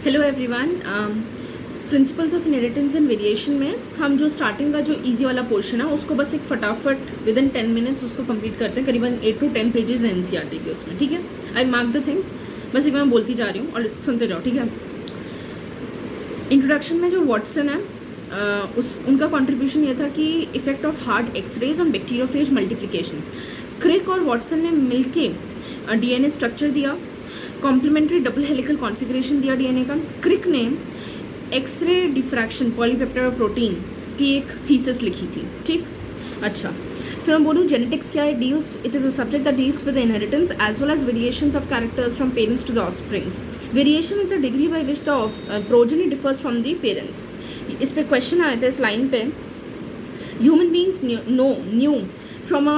Hello everyone. Principles of inheritance and variation में हम जो स्टार्टिंग का जो इजी वाला पोर्शन है उसको बस एक फटाफट विद इन 10 मिनट्स उसको कंप्लीट करते हैं। करीबन 8 to 10 पेजेस हैं एनसीईआरटी के उसमें, ठीक है। आई मार्क द थिंग्स, बस एक मैं बोलती जा रही हूँ और सुनते जाओ, ठीक है। इंट्रोडक्शन में जो वॉटसन है उनका कंट्रीब्यूशन ये था कि effect of hard X-rays on bacteriophage multiplication. Crick और वॉटसन ने मिलके डीएनए स्ट्रक्चर दिया, कॉम्प्लीमेंट्री डबल हेलिकल कॉन्फ़िगरेशन दिया डीएनए का। क्रिक ने एक्सरे डिफ्रैक्शन पॉलीपेप्टाइड प्रोटीन की एक थीसिस लिखी थी, ठीक। अच्छा, फिर हम बोलूँ जेनेटिक्स क्या है। Deals it is a subject that deals with inheritance as well as variations of characters from parents to the offsprings. Variation is the degree by which the progeny differs from the parents. इस पर question आए थे इस line पे। Human beings knew from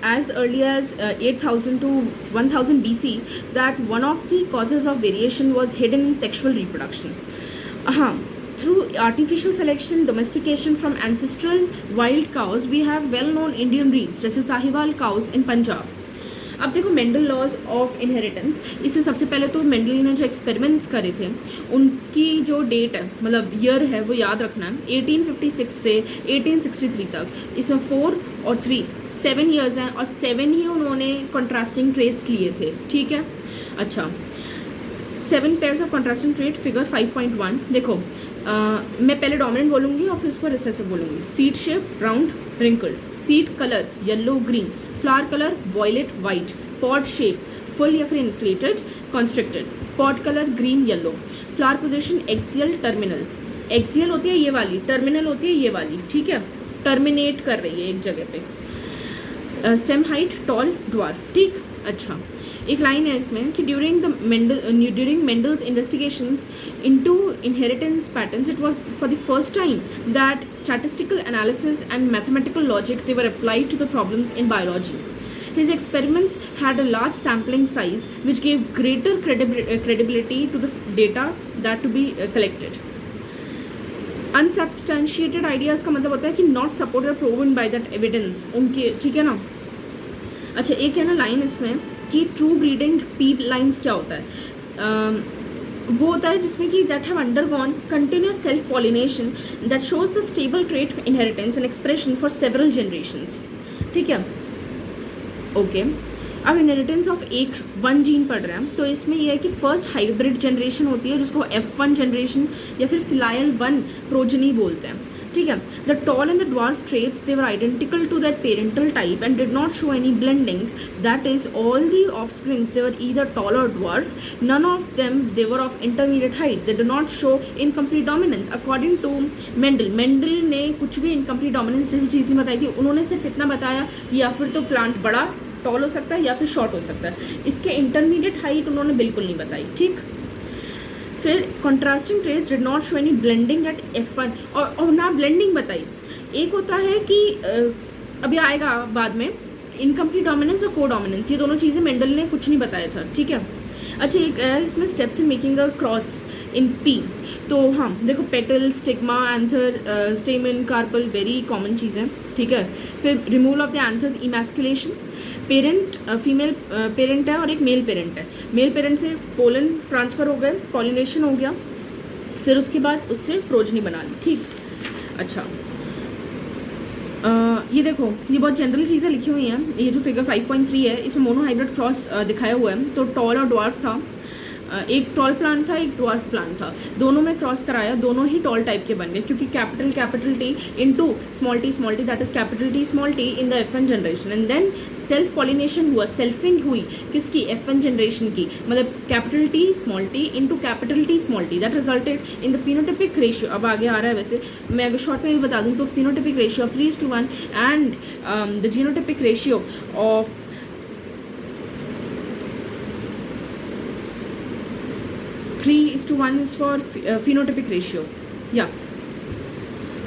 as early as 8000 to 1000 BC that one of the causes of variation was hidden in sexual reproduction. Through artificial selection, domestication from ancestral wild cows, we have well-known Indian breeds, जैसे Sahiwal cows in Punjab. अब देखो Mendel laws of inheritance, इसमें सबसे पहले तो Mendel ने जो experiments करे थे उनकी जो डेट है, मतलब ईयर है, वो याद रखना है। 1856 से 1863 तक, इसमें 4 और 3 7 ईयर्स हैं और 7 ही उन्होंने कॉन्ट्रास्टिंग ट्रेट्स लिए थे, ठीक है। अच्छा, 7 pairs of contrasting trait, figure 5.1 देखो। मैं पहले डोमिनेंट बोलूँगी और फिर उसको रिसेसिव बोलूँगी। Seed shape round wrinkled, seed colour yellow green, flower colour violet white, pod shape full या फिर inflated constricted, pod colour green yellow, flower position axial terminal. Axial होती है ये वाली, टर्मिनल होती है ये वाली, ठीक है, टर्मिनेट कर रही है एक जगह पे। स्टेम हाइट टॉल ड्वार्फ, ठीक। अच्छा, एक लाइन है इसमें कि during Mendel's investigations into inheritance patterns it was for the first time that statistical analysis and mathematical logic they were applied to the problems in biology. His experiments had a large sampling size which gave greater credibility to the data that to be collected. Unsubstantiated ideas का मतलब होता है कि not supported or proven by that evidence, उनके, ठीक है ना। अच्छा, एक है ना लाइन इसमें कि ट्रू ब्रीडिंग पी लाइन्स क्या होता है, वो होता है जिसमें कि that have undergone continuous self pollination that shows the stable trait inheritance and expression for several generations, ठीक है। ओके, अब इनहेरिटेंस ऑफ एक 1 जीन पढ़ रहे हैं तो इसमें यह है कि फर्स्ट हाइब्रिड जनरेशन होती है जिसको F1 जनरेशन या फिर फिलायल 1 प्रोजनी बोलते हैं, ठीक है। The tall and the dwarf traits they were identical to that parental type and did not show any blending, that is all the offsprings they were either tall और dwarf, none of them they were of intermediate height, they do not show incomplete dominance according to Mendel. Mendel ने कुछ भी incomplete dominance जैसी चीज़ नहीं बताई थी, उन्होंने सिर्फ इतना बताया कि या फिर तो प्लांट बड़ा टॉल हो सकता है या फिर शॉर्ट हो सकता है, इसके इंटरमीडिएट हाइट उन्होंने बिल्कुल नहीं बताई, ठीक। फिर contrasting traits did not show any blending at F1 और ना ब्लेंडिंग बताई। एक होता है कि अभी आएगा बाद में इनकम्प्लीट डोमिनेंस और को डोमिनेंस, ये दोनों चीज़ें मेंडल ने कुछ नहीं बताया था, ठीक है। अच्छा, एक इसमें steps in making a cross in pea, तो हाँ देखो, petal, stigma, anther, stamen, carpel, very common चीज़ें, ठीक है। फिर removal of the anthers, emasculation, parent female parent है और एक मेल पेरेंट है, मेल पेरेंट से पोलन ट्रांसफ़र हो गए, पॉलिनेशन हो गया, फिर उसके बाद उससे प्रोजनी बना ली, ठीक। अच्छा, ये देखो, ये बहुत जनरल चीज़ें लिखी हुई हैं। ये जो फिगर 5.3 है इसमें मोनोहाइब्रिड क्रॉस दिखाया हुआ है, तो टॉल और ड्वार्फ था, एक टॉल प्लांट था, एक ड्वार्फ प्लांट था, दोनों में क्रॉस कराया, दोनों ही टॉल टाइप के बन गए क्योंकि capital T into small T that is capital T small T in the F1 generation and then self pollination हुआ, सेल्फिंग हुई किसकी, F1 जनरेशन की, मतलब capital T small T into capital T small T that resulted in the phenotypic ratio. अब आगे आ रहा है, वैसे मैं अगर शॉर्ट में भी बता दूँ तो phenotypic ratio of 3:1 and the genotypic ratio of 3:1 is for phenotypic ratio, yeah,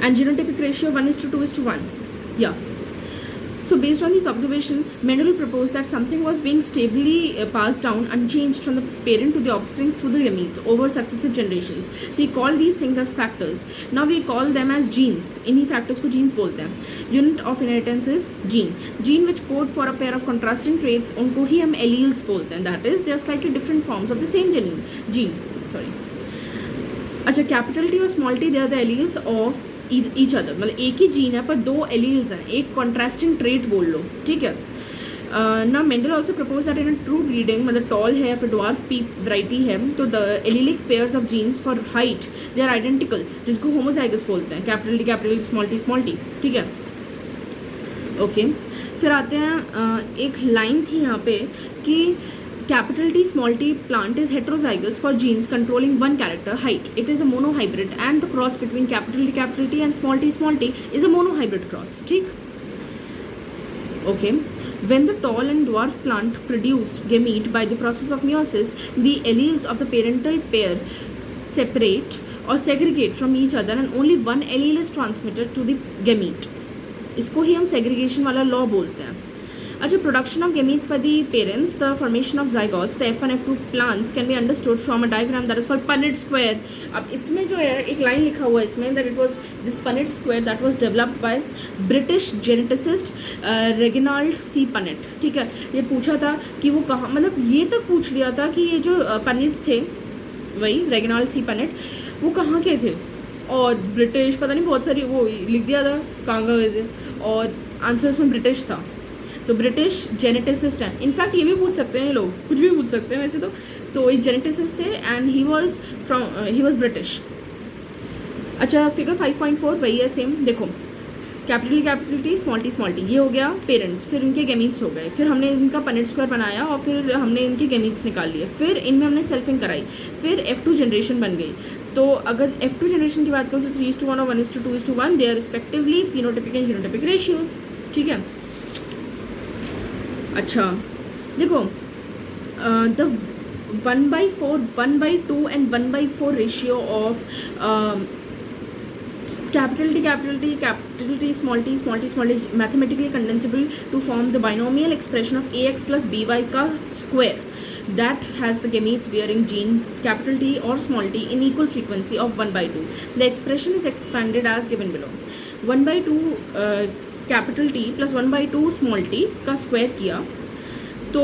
and genotypic ratio 1:2:1, yeah. So based on this observation, Mendel proposed that something was being stably passed down unchanged from the parent to the offspring through the gametes over successive generations. So he called these things as factors. Now we call them as genes. इन्हीं factors को genes बोलते हैं. Unit of inheritance is gene. Gene which code for a pair of contrasting traits, उनको ही हम alleles बोलते हैं. That is, they are slightly different forms of the same gene. Sorry. अच्छा, capital T और small T they are the alleles of each other, मतलब एक ही gene है पर दो एलील्स हैं, एक कॉन्ट्रास्टिंग ट्रेट बोल लो, ठीक है। ना Mendel also propose that in true breeding, मतलब टॉल है या फिर ड्वार्फ पीक वैरायटी है, तो the allelic pairs of genes for height they are identical, जिसको होमोजाइगस बोलते हैं, कैपिटल टी स्मॉल टी, ठीक है। ओके फिर आते हैं, एक लाइन थी यहाँ पे कि capital T small T plant is heterozygous for genes controlling one character height, it is a monohybrid and the cross between capital T and small T is a monohybrid cross, ठीक। Okay, when the tall and dwarf plant produce gamete by the process of meiosis, the alleles of the parental pair separate or segregate from each other and only one allele is transmitted to the gamete. इसको ही हम segregation वाला law बोलते हैं। अच्छा, production of gametes by the parents, the formation of zygotes, the F1 F2 plants can be understood from a diagram that is called Punnett square. अब इसमें जो है एक लाइन लिखा हुआ है इसमें that it was this Punnett square that was developed by British geneticist Reginald C. Punnett, ठीक है। ये पूछा था कि वो कहाँ, मतलब ये तक पूछ लिया था कि ये जो Punnett थे, वही रेगिनाल्ड सी पनेट, वो कहाँ के थे, और ब्रिटिश पता नहीं बहुत सारी वो लिख दिया था कहाँ गए थे, और आंसर उसमें ब्रिटिश था, तो ब्रिटिश जेनेटिसिस्ट हैं। इनफैक्ट ये भी पूछ सकते हैं, ये लोग कुछ भी पूछ सकते हैं वैसे तो एक जेनेटिसिस्ट थे एंड ही वाज ब्रिटिश। अच्छा, फिगर 5.4 वही है सेम, देखो कैपिटल टी स्मॉल टी ये हो गया पेरेंट्स, फिर इनके गेमीट्स हो गए, फिर हमने इनका पनेट स्क्वायर बनाया और फिर हमने इनके गेमीट्स निकाल लिए, फिर इनमें हमने सेल्फिंग कराई, फिर F2 जनरेशन बन गई। तो अगर F2 जनरेशन की बात करूँ तो 3:1 और 1:2:1 they are respectively phenotypic and genotypic ratios, ठीक है। अच्छा देखो, the 1/4, 1/2 and 1/4 ratio of capital T, small t is mathematically condensable to form the binomial expression of ax plus by का square that has the gametes bearing gene capital T or small t in equal frequency of 1/2. The expression is expanded as given below. 1/2 capital T plus 1/2 small t का square किया, तो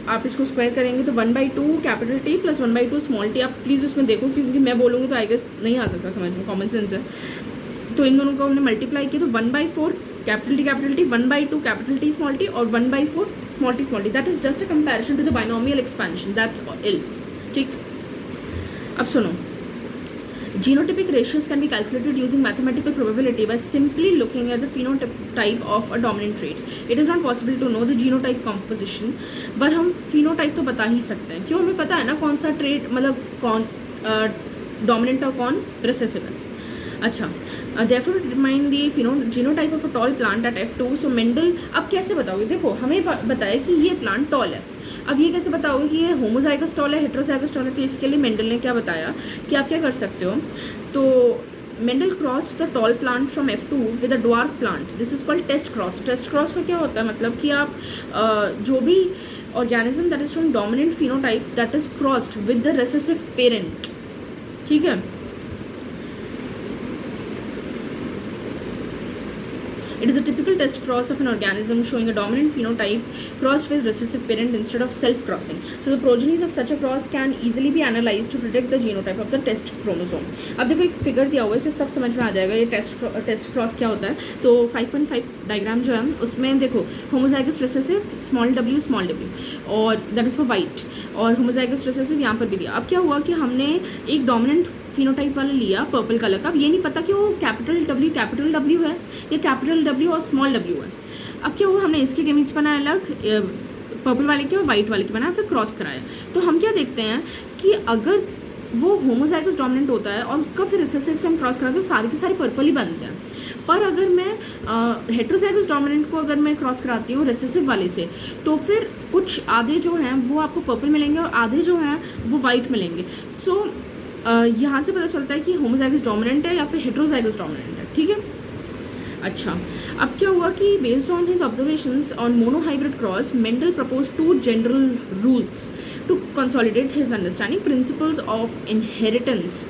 आप इसको square करेंगे तो 1/2 capital T plus 1/2 small T. आप please उसमें देखो क्योंकि मैं बोलूँगी तो आई गेस नहीं आ सकता समझ में, कॉमन सेंस है। तो इन दोनों को हमने मल्टीप्लाई किया तो 1/4 capital T 1/2 capital T small T और 1/4 small T. That is just a comparison to the binomial expansion, that's ill, ठीक। अब सुनो, genotypic ratios can be calculated using mathematical probability by simply looking at the phenotype of a dominant trait. It is not possible to know the genotype composition, but हम phenotype तो बता ही सकते हैं, क्यों, हमें पता है ना कौन सा trait, मतलब कौन dominant और कौन recessive है। अच्छा, therefore determine the genotype of a tall plant at F2. So Mendel, अब कैसे बताओगे, देखो हमें बताया कि ये प्लांट टॉल है, अब ये कैसे बताओगे कि ये होमोजाइगस टॉल है हेट्रोजाइगस टॉल है, तो इसके लिए मेंडल ने क्या बताया कि आप क्या कर सकते हो, तो Mendel crossed the tall plant from F2 with a dwarf plant, this is called test cross. Test cross का क्या होता है, मतलब कि आप जो भी organism that is from dominant phenotype that is crossed with the recessive parent, ठीक है। It is a typical test cross of an organism showing a dominant phenotype crossed with recessive parent instead of self-crossing. So the progenies of such a cross can easily be analyzed to predict the genotype of the test chromosome. अब देखो एक figure दिया हुआ है, इससे सब समझ में आ जाएगा ये टेस्ट क्रॉस क्या होता है। तो 5.5 डायग्राम जो है उसमें देखो होमोजाइगस रिसेसिव स्मॉल w और दैट इज़ फॉर वाइट, और होमोजाइगस रिसेसिव यहाँ पर भी दिया। अब क्या हुआ कि हमने एक डोमिनेंट फिनोटाइप वाला लिया पर्पल कलर का, अब ये नहीं पता कि वो कैपिटल W है या कैपिटल W और स्मॉल w है। अब क्या हुआ, हमने इसके गेमीट्स बनाए अलग, पर्पल वाले के और वाइट वाले के बनाया, फिर क्रॉस कराया। तो हम क्या देखते हैं कि अगर वो होमोजाइगस डोमिनेंट होता है और उसका फिर रिसेसिव से हम क्रॉस कराते हैं तो सारे के सारे पर्पल ही बनते हैं। पर अगर मैं हेट्रोजाइगस डोमिनेंट को अगर मैं क्रॉस कराती हूँ रेसेसिव वाले से, तो फिर कुछ आधे जो हैं वो आपको पर्पल मिलेंगे और आधे जो हैं वो वाइट मिलेंगे। सो यहाँ से पता चलता है कि होमोजाइगस डोमिनेंट है या फिर हेट्रोजाइगस डोमिनेंट है, ठीक है। अच्छा, अब क्या हुआ कि based on his observations on monohybrid cross, Mendel propose 2 general rules to consolidate his understanding principles of inheritance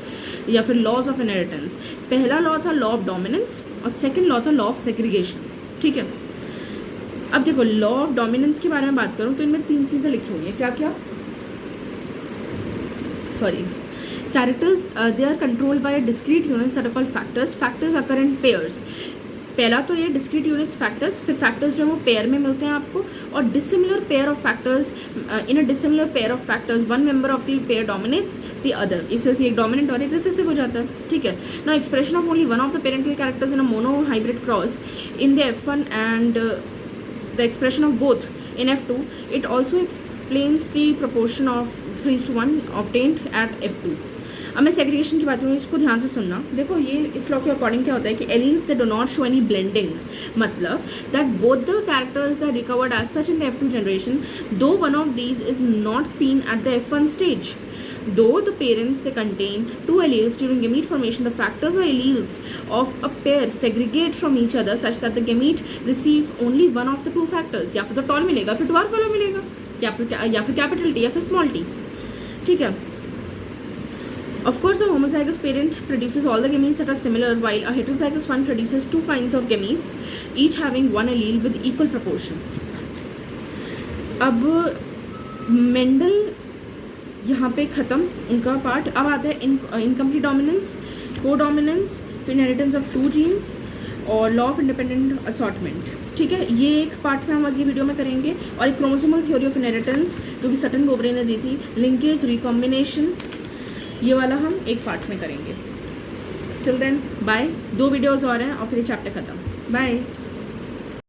या फिर लॉज ऑफ इनहेरिटेंस। पहला लॉ था लॉ ऑफ डोमिनेंस और सेकेंड लॉ था लॉ ऑफ सेग्रीगेशन, ठीक है। अब देखो लॉ ऑफ डोमिनेंस के बारे में बात करूँ तो इनमें 3 चीज़ें लिखी हुई हैं, क्या क्या, sorry, characters they are controlled by discrete units that are called factors. Factors occur in pairs. पहला तो ये डिस्क्रीट यूनिट्स फैक्टर्स, फिर फैक्टर्स जो है वो पेयर में मिलते हैं आपको, और dissimilar pair of factors. In a dissimilar pair of factors one member of the pair dominates the other. इस वजह से एक डोमिनेंट और एक रिसेसिव हो जाता है. ठीक है. Now expression of only one of the parental characters in a mono hybrid cross in the F1 and the expression of both in F2. It also explains the proportion of 3:1 obtained at F2. अब मैं segregation की बात करूँ, इसको ध्यान से सुनना. देखो ये इस लॉ के अकॉर्डिंग क्या होता है कि alleles they do not show any blending, मतलब that both the characters that recovered as such in the F2 generation, though one of these is not seen at the F1 stage. Though the parents they contain two alleles during gamete formation, the factors or alleles of a pair segregate from each other such that the gamete receive only one of the two factors. या फिर तो tall मिलेगा, फिर dwarf वाला मिलेगा, या फिर capital T या फिर small t. ठीक है. Of course, a homozygous parent produces all the gametes that are similar, while a heterozygous one produces two kinds of gametes, each having one allele with equal proportion. अब Mendel यहाँ पे ख़त्म उनका part. अब आता है इनकम्प्लीट डोमिनेंस, को dominance, फिर इनहेरिटेंस ऑफ 2 जीन्स और लॉ ऑफ इंडिपेंडेंट असॉर्टमेंट. ठीक है. ये एक पार्ट में हम अगली वीडियो में करेंगे. और एक क्रोमोसोमल थ्योरी ऑफ इनहेरिटेंस जो कि सटन बोबरे ने दी थी, लिंकेज, रिकॉम्बिनेशन, ये वाला हम एक पार्ट में करेंगे. Till then bye. 2 वीडियोज़ और हैं और फिर ये चैप्टर ख़त्म. बाय.